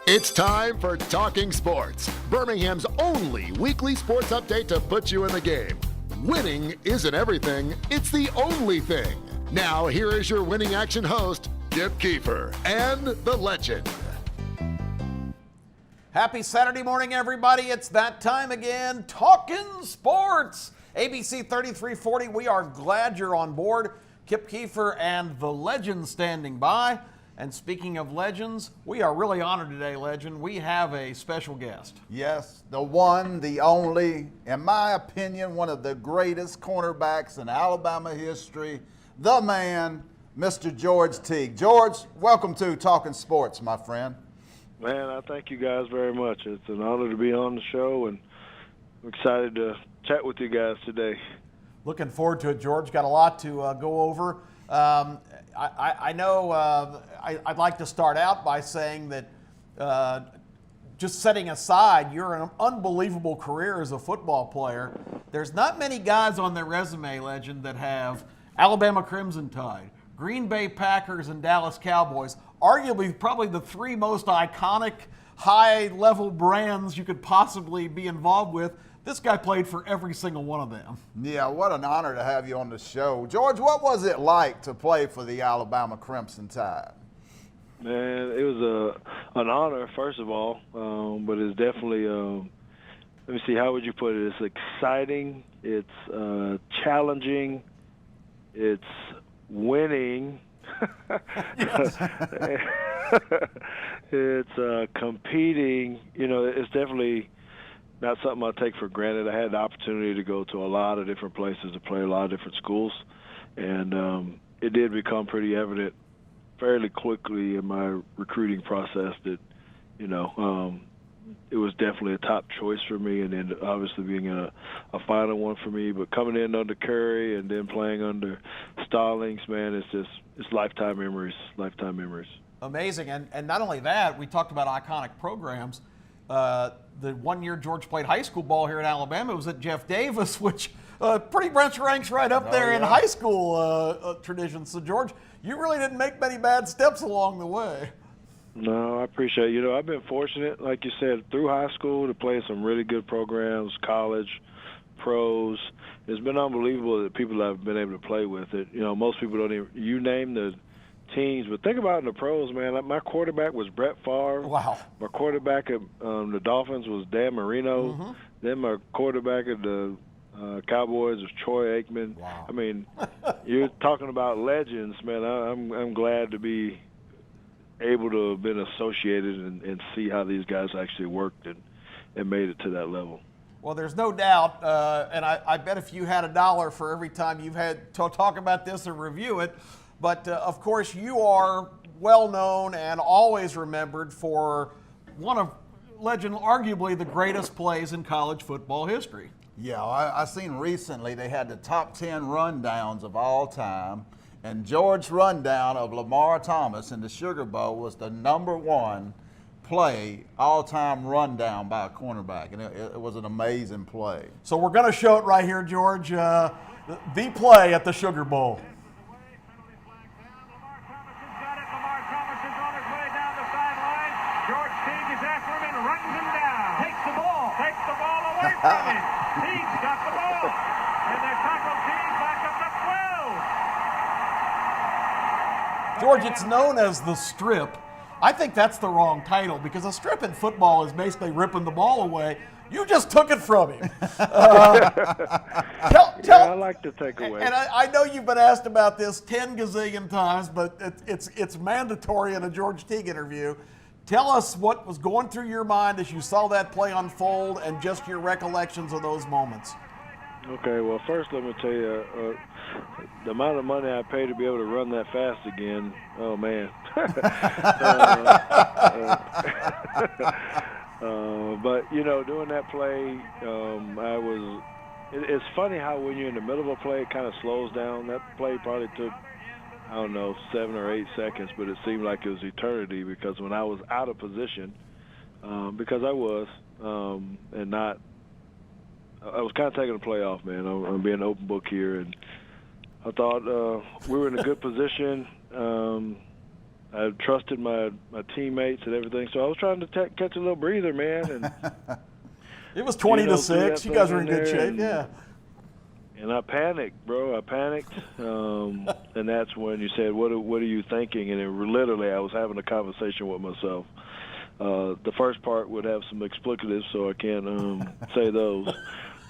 It's time for Talking Sports, Birmingham's only weekly sports update to put you in the game. Winning isn't everything, it's the only thing. Now, here is your winning action host, Keefer, and the legend. Happy Saturday morning, everybody. It's that time again, Talking Sports. ABC 3340, we are glad you're on board. Kip Keefer and the legend standing by. And speaking of legends, we are really honored today, legend. We have a special guest. Yes, the one, the only, in my opinion, one of the greatest cornerbacks in Alabama history, the man, Mr. George Teague. George, welcome to Talking Sports, my friend. Man, I thank you guys very much. It's an honor to be on the show, and I'm excited to chat with you guys today. Looking forward to it, George. Got a lot to go over. I know I'd like to start out by saying that just setting aside your unbelievable career as a football player, there's not many guys on their resume, legend, that have Alabama Crimson Tide, Green Bay Packers, and Dallas Cowboys, arguably probably the three most iconic high-level brands you could possibly be involved with. This guy played for every single one of them. Yeah, what an honor to have you on the show. George, what was it like to play for the Alabama Crimson Tide? Man, it was an honor, first of all, but it's definitely, let me see, how would you put it? It's exciting, it's challenging, it's winning, it's competing. You know, it's definitely not something I take for granted. I had the opportunity to go to a lot of different places to play a lot of different schools, and it did become pretty evident fairly quickly in my recruiting process that, you know, it was definitely a top choice for me, and then obviously being a final one for me. But coming in under Curry and then playing under Stallings, man, it's lifetime memories, lifetime memories. Amazing, and not only that, we talked about iconic programs. The 1 year George played high school ball here in Alabama was at Jeff Davis, which pretty much ranks right up there in high school traditions. So, George, you really didn't make many bad steps along the way. No, I appreciate it. You know, I've been fortunate, like you said, through high school to play in some really good programs, college, pros. It's been unbelievable that people have been able to play with it. You know, most people don't even – you name the teams, but think about it in the pros, man. Like my quarterback was Brett Favre. Wow. My quarterback at the Dolphins was Dan Marino. Mm-hmm. Then my quarterback at the Cowboys was Troy Aikman. Wow. I mean, you're talking about legends, man. I'm glad to be able to have been associated and see how these guys actually worked and made it to that level. Well, there's no doubt, and I bet if you had $1 for every time you've had to talk about this or review it, but of course you are well known and always remembered for one of legend, arguably the greatest plays in college football history. Yeah, I seen recently they had the top 10 rundowns of all time, and George's rundown of Lamar Thomas in the Sugar Bowl was the #1 play, all-time rundown by a cornerback, and it was an amazing play. So we're going to show it right here, George, the play at the Sugar Bowl. Teague's got the ball, and they tackle Teague back up the 12. George, it's known as the strip. I think that's the wrong title because a strip in football is basically ripping the ball away. You just took it from him. I like to take away. And I know you've been asked about this 10 gazillion times, but it's mandatory in a George Teague interview. Tell us what was going through your mind as you saw that play unfold and just your recollections of those moments. Okay, well, first let me tell you, the amount of money I paid to be able to run that fast again, oh, man. But, you know, doing that play, it's funny how when you're in the middle of a play, it kind of slows down. That play probably took, I don't know, 7 or 8 seconds, but it seemed like it was eternity because when I was out of position, because I was, and not, I was kind of taking the play off, man. I'm being an open book here, and I thought we were in a good position. I I trusted my teammates and everything, so I was trying to catch a little breather, man. And it was 20-6. You guys were in good shape, yeah. And I panicked, bro. I panicked, and that's when you said, "What are you thinking?" And it, literally, I was having a conversation with myself. The first part would have some explicatives, so I can't say those.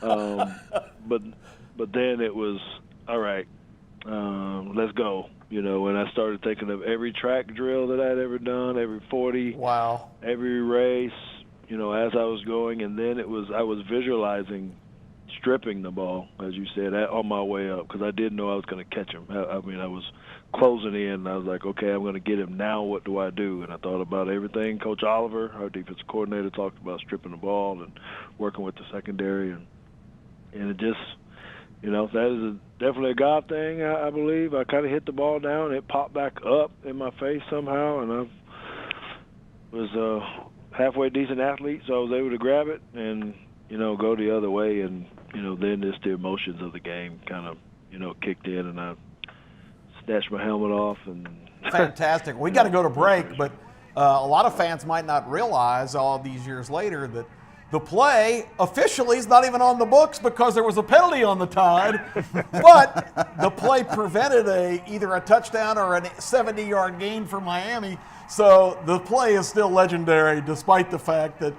But then it was, all right, let's go. You know, and I started thinking of every track drill that I'd ever done, every 40, wow, every race, you know, as I was going, and then I was visualizing stripping the ball, as you said, on my way up, because I didn't know I was going to catch him. I mean, I was closing in, and I was like, okay, I'm going to get him now. What do I do? And I thought about everything. Coach Oliver, our defensive coordinator, talked about stripping the ball and working with the secondary, and it just, you know, that is definitely a God thing, I believe. I kind of hit the ball down, and it popped back up in my face somehow, and I was a halfway decent athlete, so I was able to grab it and, you know, go the other way, and, you know, then just the emotions of the game kind of, you know, kicked in, and I snatched my helmet off. And fantastic. We got to go to break, but a lot of fans might not realize all these years later that the play officially is not even on the books because there was a penalty on the Tide, but the play prevented either a touchdown or a 70-yard gain for Miami. So the play is still legendary despite the fact that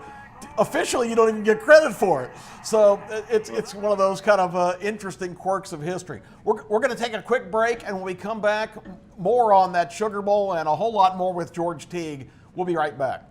officially you don't even get credit for it. So it's one of those kind of interesting quirks of history. We're going to take a quick break, and when we come back, more on that Sugar Bowl and a whole lot more with George Teague. We'll be right back.